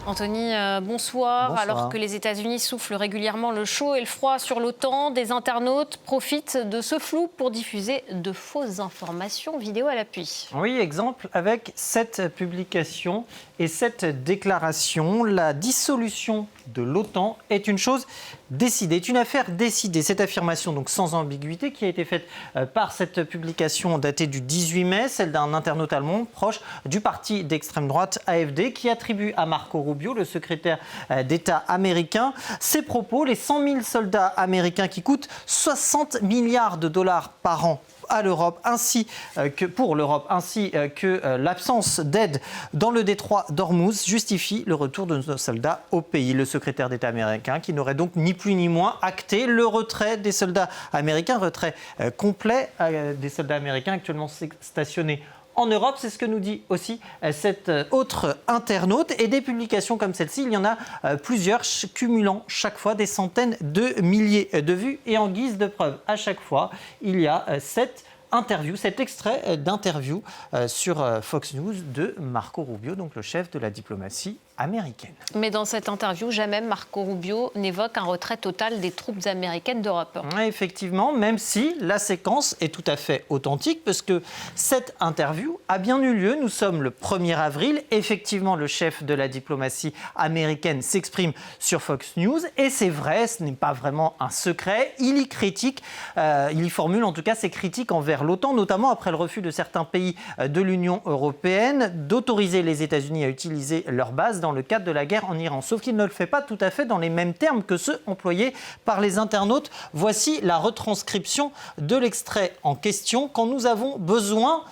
Anthony, bonsoir. Bonsoir. Alors que les États-Unis soufflent régulièrement le chaud et le froid sur l'OTAN, des internautes profitent de ce flou pour diffuser de fausses informations, vidéo à l'appui. Oui, exemple avec cette publication et cette déclaration. La dissolution de l'OTAN est une chose décidée, est une affaire décidée. Cette affirmation, donc sans ambiguïté, qui a été faite par cette publication datée du 18 mai, celle d'un internaute allemand proche du parti d'extrême droite AfD, qui attribue à Marco Rubio, le secrétaire d'État américain, ses propos, les 100 000 soldats américains qui coûtent 60 milliards de dollars par an à l'Europe, ainsi que l'absence d'aide dans le détroit d'Ormuz justifie le retour de nos soldats au pays. Le secrétaire d'État américain qui n'aurait donc ni plus ni moins acté le retrait des soldats américains, retrait complet des soldats américains actuellement stationnés en Europe. C'est ce que nous dit aussi cet autre internaute. Et des publications comme celle-ci, il y en a plusieurs, cumulant chaque fois des centaines de milliers de vues. Et en guise de preuve, à chaque fois, il y a cet extrait d'interview sur Fox News de Marco Rubio, donc le chef de la diplomatie américaine. Mais dans cette interview, jamais Marco Rubio n'évoque un retrait total des troupes américaines d'Europe. Effectivement, même si la séquence est tout à fait authentique, parce que cette interview a bien eu lieu. Nous sommes le 1er avril. Effectivement, le chef de la diplomatie américaine s'exprime sur Fox News. Et c'est vrai, ce n'est pas vraiment un secret. Il y formule en tout cas ses critiques envers l'OTAN, notamment après le refus de certains pays de l'Union européenne d'autoriser les États-Unis à utiliser leurs bases dans le cadre de la guerre en Iran. Sauf qu'il ne le fait pas tout à fait dans les mêmes termes que ceux employés par les internautes. Voici la retranscription de l'extrait en question. Quand nous avons besoin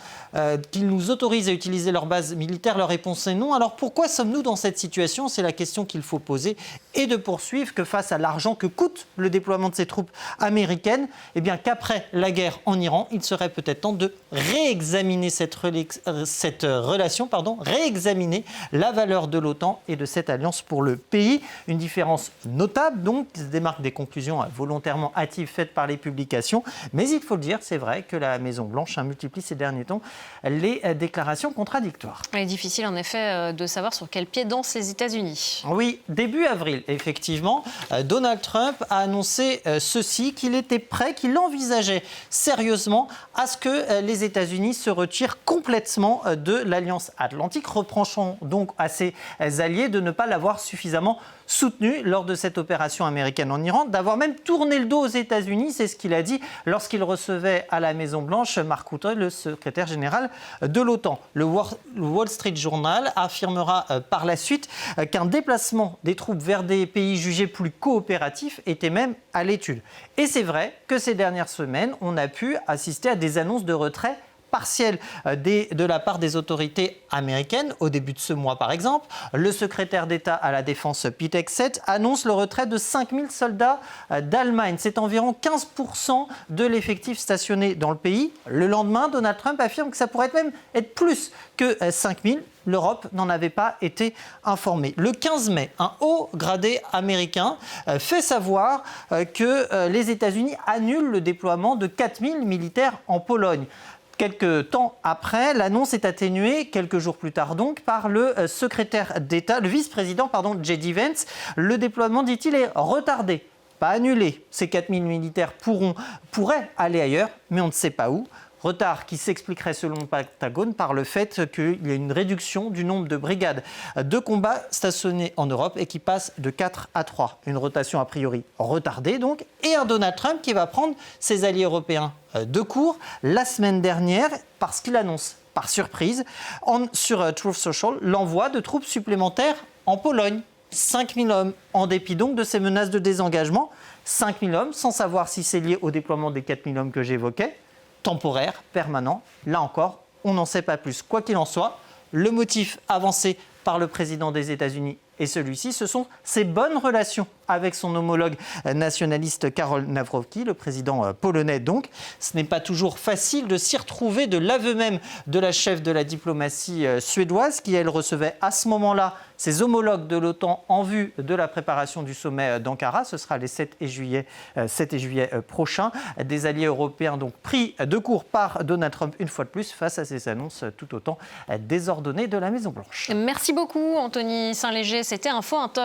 qu'ils nous autorisent à utiliser leurs bases militaires, leur réponse est non. Alors pourquoi sommes-nous dans cette situation ? C'est la question qu'il faut poser, et de poursuivre que face à l'argent que coûte le déploiement de ces troupes américaines, eh bien qu'après la guerre en Iran, il serait peut-être temps de réexaminer cette relation, réexaminer la valeur de l'OTAN et de cette alliance pour le pays. Une différence notable donc qui se démarque des conclusions volontairement hâtives faites par les publications. Mais il faut le dire, c'est vrai que la Maison-Blanche multiplie ces derniers temps les déclarations contradictoires. Il est difficile en effet de savoir sur quel pied dansent les États-Unis. Oui, début avril, effectivement, Donald Trump a annoncé ceci, qu'il était prêt, qu'il envisageait sérieusement à ce que les États-Unis se retirent complètement de l'Alliance Atlantique, reprochant donc à ses alliés de ne pas l'avoir suffisamment soutenu lors de cette opération américaine en Iran, d'avoir même tourné le dos aux États-Unis. C'est ce qu'il a dit lorsqu'il recevait à la Maison-Blanche Mark Rutte, le secrétaire général de l'OTAN. Le Wall Street Journal affirmera par la suite qu'un déplacement des troupes vers des pays jugés plus coopératifs était même à l'étude. Et c'est vrai que ces dernières semaines, on a pu assister à des annonces de retrait partielle de la part des autorités américaines. Au début de ce mois, par exemple, le secrétaire d'État à la Défense, Pete Hegseth, annonce le retrait de 5 000 soldats d'Allemagne. C'est environ 15% de l'effectif stationné dans le pays. Le lendemain, Donald Trump affirme que ça pourrait même être plus que 5 000. L'Europe n'en avait pas été informée. Le 15 mai, un haut gradé américain fait savoir que les États-Unis annulent le déploiement de 4 000 militaires en Pologne. Quelques temps après, l'annonce est atténuée, quelques jours plus tard donc, par le secrétaire d'État, le vice-président, J.D. Vance. Le déploiement, dit-il, est retardé, pas annulé. Ces 4000 militaires pourraient aller ailleurs, mais on ne sait pas où. Retard qui s'expliquerait selon le Pentagone par le fait qu'il y a une réduction du nombre de brigades de combat stationnées en Europe et qui passe de 4 à 3. Une rotation a priori retardée donc, et un Donald Trump qui va prendre ses alliés européens de court la semaine dernière parce qu'il annonce par surprise sur Truth Social l'envoi de troupes supplémentaires en Pologne. 5 000 hommes, en dépit donc de ces menaces de désengagement. 5 000 hommes, sans savoir si c'est lié au déploiement des 4 000 hommes que j'évoquais. Temporaire, permanent, là encore, on n'en sait pas plus. Quoi qu'il en soit, le motif avancé par le président des États-Unis et celui-ci, ce sont ces bonnes relations avec son homologue nationaliste Karol Nawrocki, le président polonais donc. Ce n'est pas toujours facile de s'y retrouver, de l'aveu même de la chef de la diplomatie suédoise qui, elle, recevait à ce moment-là ses homologues de l'OTAN en vue de la préparation du sommet d'Ankara. Ce sera les 7 et juillet prochains. Des alliés européens donc pris de court par Donald Trump une fois de plus face à ces annonces tout autant désordonnées de la Maison-Blanche. Merci beaucoup Anthony Saint-Léger. C'était Info Intox.